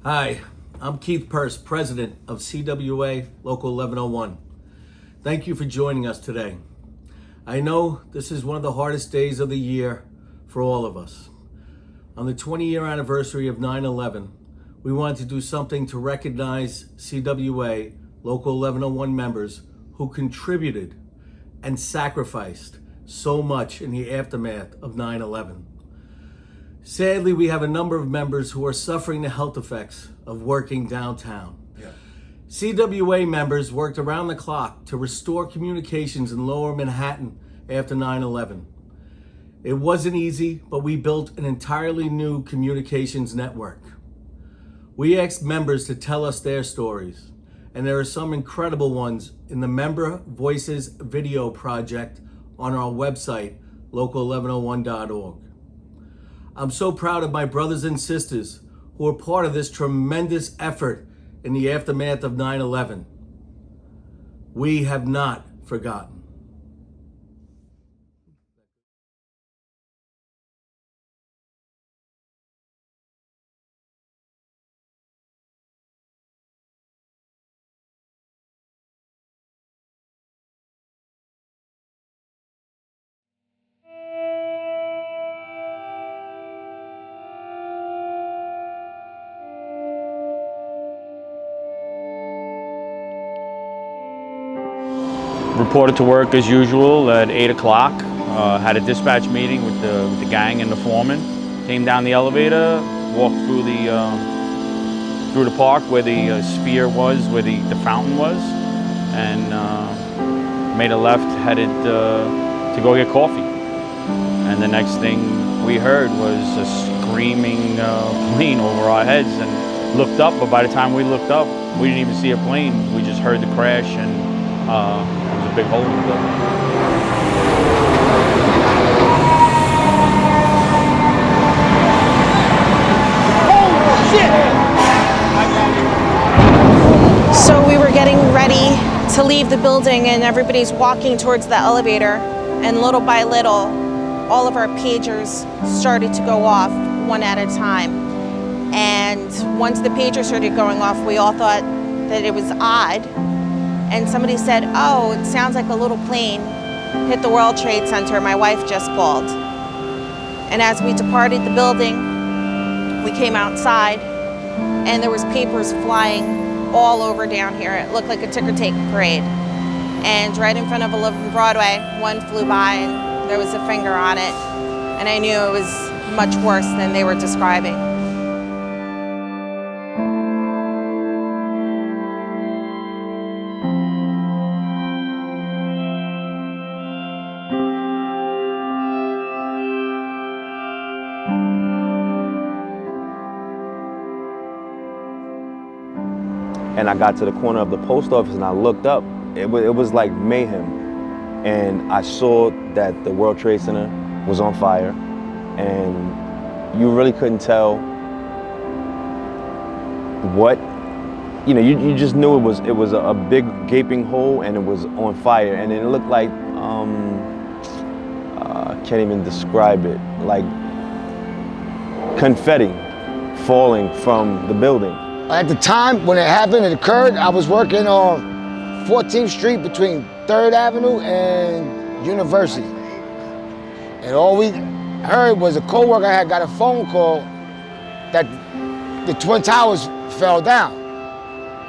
Hi, I'm Keith Purce, President of CWA Local 1101. Thank you for joining us today. I know this is one of the hardest days of the year for all of us. On the 20-year anniversary of 9/11, we wanted to do something to recognize CWA Local 1101 members who contributed and sacrificed so much in the aftermath of 9/11. Sadly, we have a number of members who are suffering the health effects of working downtown. CWA members worked around the clock to restore communications in Lower Manhattan after 9/11. It wasn't easy, but we built an entirely new communications network. We asked members to tell us their stories, and there are some incredible ones in the Member Voices video project on our website, local1101.org. I'm so proud of my brothers and sisters who are part of this tremendous effort in the aftermath of 9/11. We have not forgotten. Reported to work as usual at 8 o'clock. Had a dispatch meeting with the gang and the foreman. Came down the elevator, walked through the park where the sphere was, where the fountain was, and made a left, headed to go get coffee. And the next thing we heard was a screaming plane over our heads, and looked up, but by the time we looked up, we didn't even see a plane. We just heard the crash, and there was a big hole in the building. Oh, shit! So we were getting ready to leave the building, and everybody's walking towards the elevator, and little by little, all of our pagers started to go off one at a time. And once the pagers started going off, we all thought that it was odd. And somebody said, "Oh, it sounds like a little plane hit the World Trade Center. My wife just called." And as we departed the building, we came outside, and there was papers flying all over down here. It looked like a ticker tape parade. And right in front of 11 Broadway, one flew by, and there was a finger on it. And I knew it was much worse than they were describing. And I got to the corner of the post office and I looked up. It was like mayhem. And I saw that the World Trade Center was on fire, and you really couldn't tell what, you just knew it was a big gaping hole, and it was on fire, and it looked like, I can't even describe it, like confetti falling from the building. At the time when it occurred, I was working on 14th Street between 3rd Avenue and University. And all we heard was a coworker had got a phone call that the Twin Towers fell down.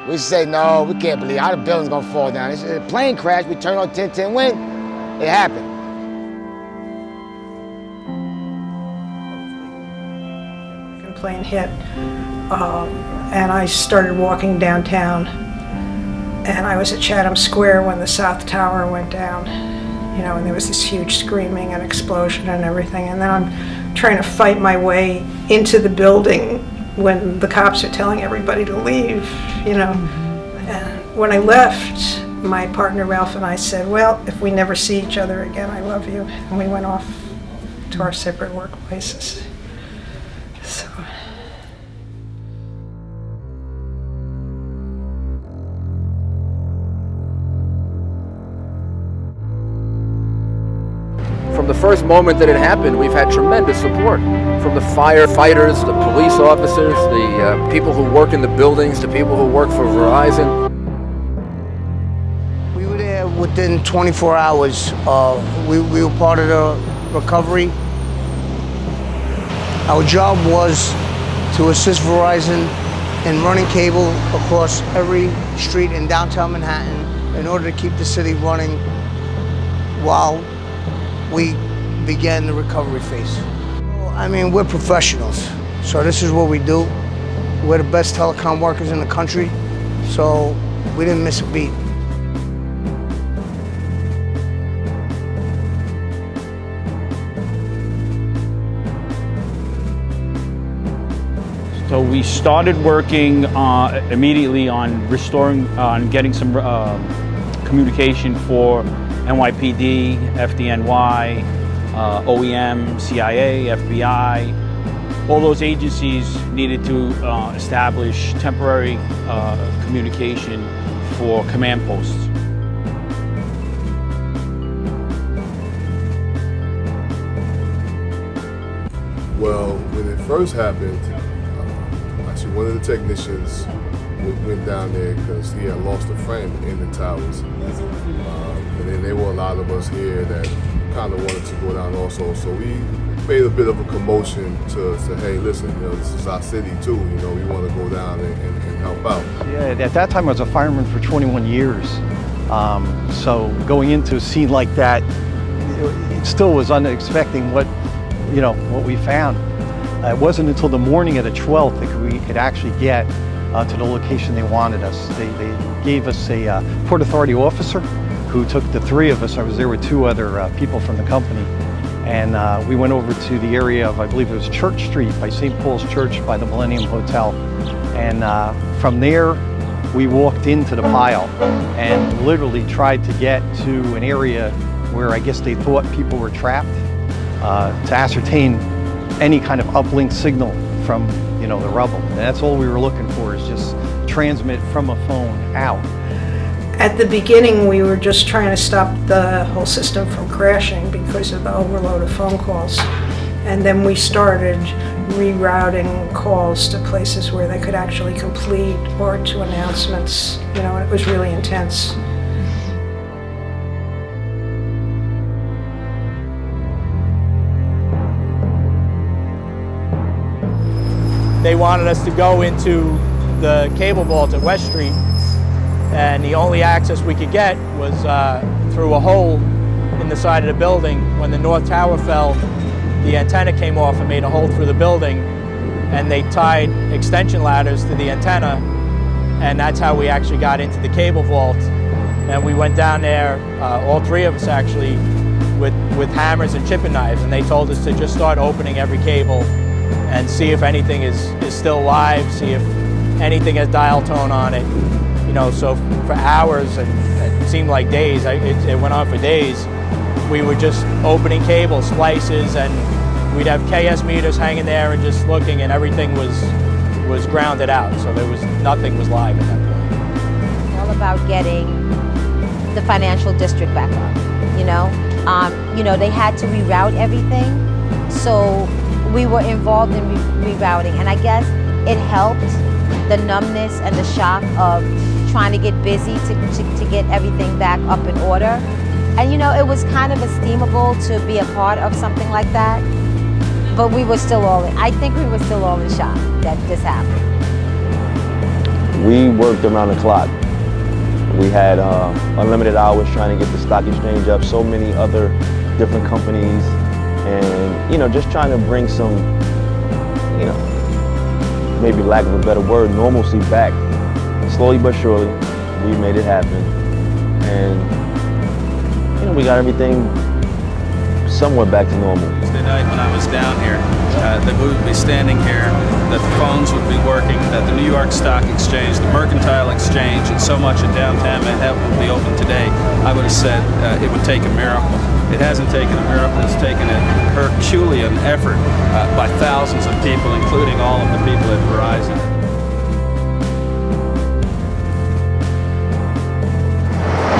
We said, "No, we can't believe how the building's gonna fall down." It's a plane crash. We turned on 1010 wind. It happened. The plane hit, and I started walking downtown. And I was at Chatham Square when the South Tower went down, and there was this huge screaming and explosion and everything. And then I'm trying to fight my way into the building when the cops are telling everybody to leave, And when I left, my partner Ralph and I said, "Well, if we never see each other again, I love you." And we went off to our separate workplaces. So. From the first moment that it happened, we've had tremendous support from the firefighters, the police officers, the people who work in the buildings, the people who work for Verizon. We were there within 24 hours. We were part of the recovery. Our job was to assist Verizon in running cable across every street in downtown Manhattan in order to keep the city running while we began the recovery phase. I mean, we're professionals, so this is what we do. We're the best telecom workers in the country, so we didn't miss a beat. So we started working immediately on getting some communication for NYPD, FDNY, OEM, CIA, FBI. All those agencies needed to establish temporary communication for command posts. Well, when it first happened, actually one of the technicians went down there because he had lost a friend in the towers. And then there were a lot of us here that kind of wanted to go down also. So we made a bit of a commotion to say, hey, listen, you know, this is our city too. You know, we want to go down and help out. Yeah, at that time I was a fireman for 21 years. So going into a scene like that, it still was unexpected what we found. It wasn't until the morning of the 12th that we could actually get to the location they wanted us. They gave us a Port Authority officer who took the three of us. I was there with two other people from the company. And we went over to the area of, I believe it was Church Street by St. Paul's Church by the Millennium Hotel. And from there, we walked into the pile and literally tried to get to an area where I guess they thought people were trapped to ascertain any kind of uplink signal from, the rubble. And that's all we were looking for, is just transmit from a phone out. At the beginning, we were just trying to stop the whole system from crashing because of the overload of phone calls. And then we started rerouting calls to places where they could actually complete, or to announcements. It was really intense. They wanted us to go into the cable vault at West Street, and the only access we could get was through a hole in the side of the building. When the north tower fell, the antenna came off and made a hole through the building, and they tied extension ladders to the antenna, and that's how we actually got into the cable vault. And we went down there, all three of us actually, with hammers and chipping knives, and they told us to just start opening every cable and see if anything is still live, see if anything has dial tone on it. So for hours, and it seemed like days, it went on for days, we were just opening cable splices, and we'd have KS meters hanging there and just looking, and everything was grounded out, so nothing was live at that point. All about getting the financial district back up, they had to reroute everything, so we were involved in rerouting, and I guess it helped the numbness and the shock of trying to get busy to get everything back up in order. And it was kind of esteemable to be a part of something like that, but we were still all in. I think we were still all in shock that this happened. We worked around the clock. We had unlimited hours trying to get the stock exchange up, so many other different companies, and just trying to bring some, maybe lack of a better word, normalcy back. Slowly but surely, we made it happen, and we got everything somewhat back to normal. Tuesday night when I was down here, that we would be standing here, that the phones would be working, that the New York Stock Exchange, the Mercantile Exchange, and so much in downtown Manhattan would be open today, I would have said it would take a miracle. It hasn't taken a miracle, it's taken a Herculean effort by thousands of people, including all of the people at Verizon.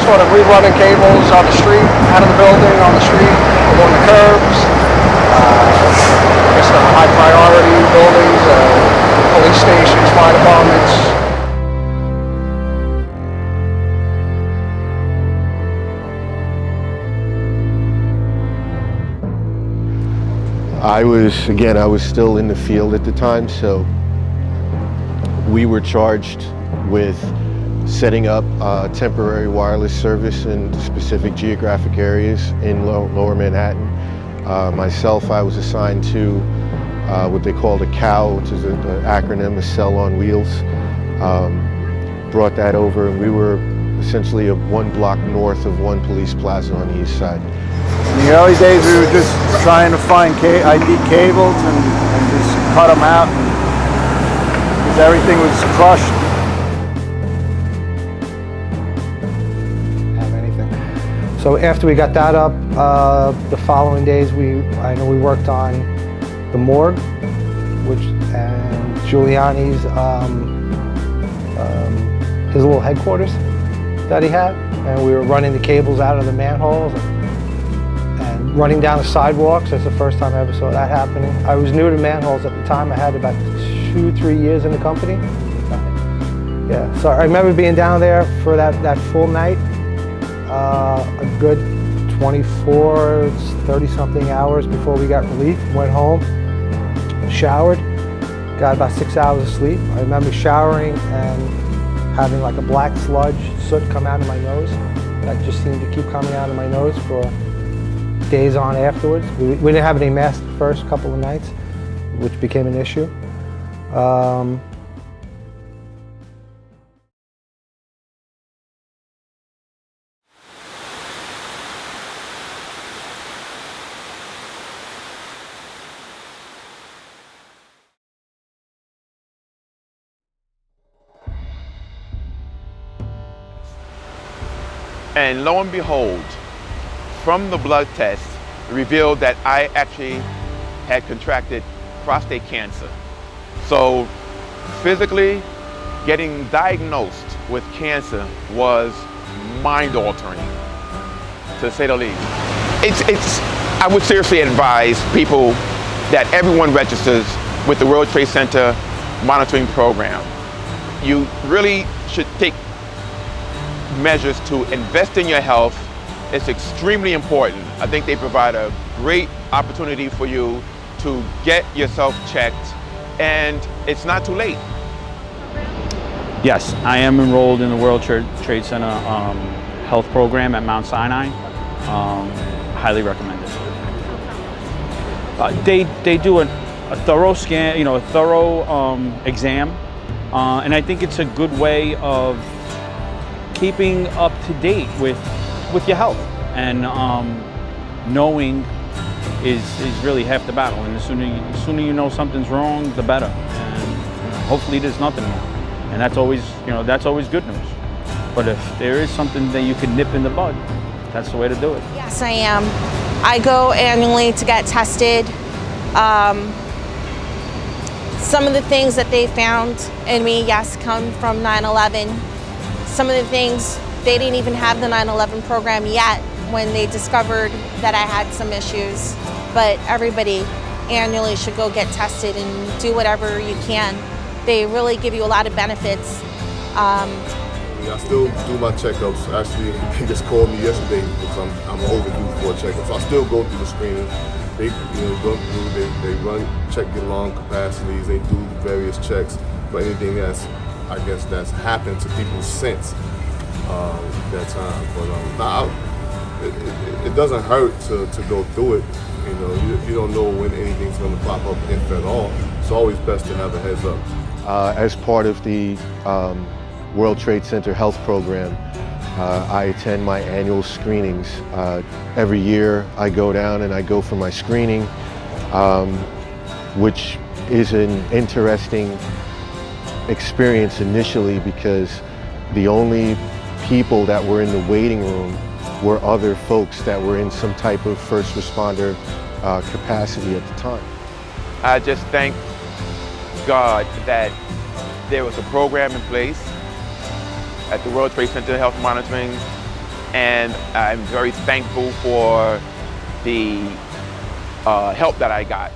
sort of rerunning cables on the street, out of the building, on the street, along the curbs. I guess the high priority buildings, police stations, fire departments. I was still in the field at the time, so we were charged with setting up temporary wireless service in specific geographic areas in lower Manhattan. Myself, I was assigned to what they called a COW, which is an acronym, a cell on wheels. Brought that over, and we were essentially 1 block north of one police plaza on the east side. In the early days, we were just trying to find ID cables and just cut them out, because everything was crushed. Have anything. So after we got that up, the following days, I know we worked on the morgue, and Giuliani's his little headquarters that he had, and we were running the cables out of the manholes and running down the sidewalks. That's the first time I ever saw that happening. I was new to manholes at the time. I had about 2-3 years in the company. Yeah, so I remember being down there for that full night, a good 24, 30-something hours before we got relief. Went home, showered, got about 6 hours of sleep. I remember showering and having like a black sludge, soot come out of my nose. That just seemed to keep coming out of my nose for days on afterwards. We didn't have any masks the first couple of nights, which became an issue. And lo and behold, from the blood test, revealed that I actually had contracted prostate cancer. So physically, getting diagnosed with cancer was mind-altering, to say the least. I would seriously advise people that everyone registers with the World Trade Center monitoring program. You really should take measures to invest in your health. It's extremely important. I think they provide a great opportunity for you to get yourself checked, and it's not too late. Yes, I am enrolled in the World Trade Center health program at Mount Sinai. Highly recommend it. They do a thorough scan, a thorough exam, and I think it's a good way of keeping up to date with your health, and knowing is really half the battle. And the sooner you know something's wrong, the better. And hopefully there's nothing wrong, and that's always good news. But if there is something that you can nip in the bud, that's the way to do it. Yes, I am. I go annually to get tested. Some of the things that they found in me, yes, come from 9/11. Some of the things, they didn't even have the 9/11 program yet when they discovered that I had some issues. But everybody annually should go get tested and do whatever you can. They really give you a lot of benefits. I still do my checkups. Actually, they just called me yesterday because I'm overdue for a checkup. So I still go through the screening. They go through, they run, check your lung capacities. They do various checks for anything that's happened to people since that time. But it doesn't hurt to go through it. You don't know when anything's going to pop up, if at all. It's always best to have a heads up. As part of the World Trade Center health program, I attend my annual screenings. Every year I go down and I go for my screening, which is an interesting experience initially, because the only people that were in the waiting room were other folks that were in some type of first responder capacity at the time. I just thank God that there was a program in place at the World Trade Center Health Monitoring and I'm very thankful for the help that I got.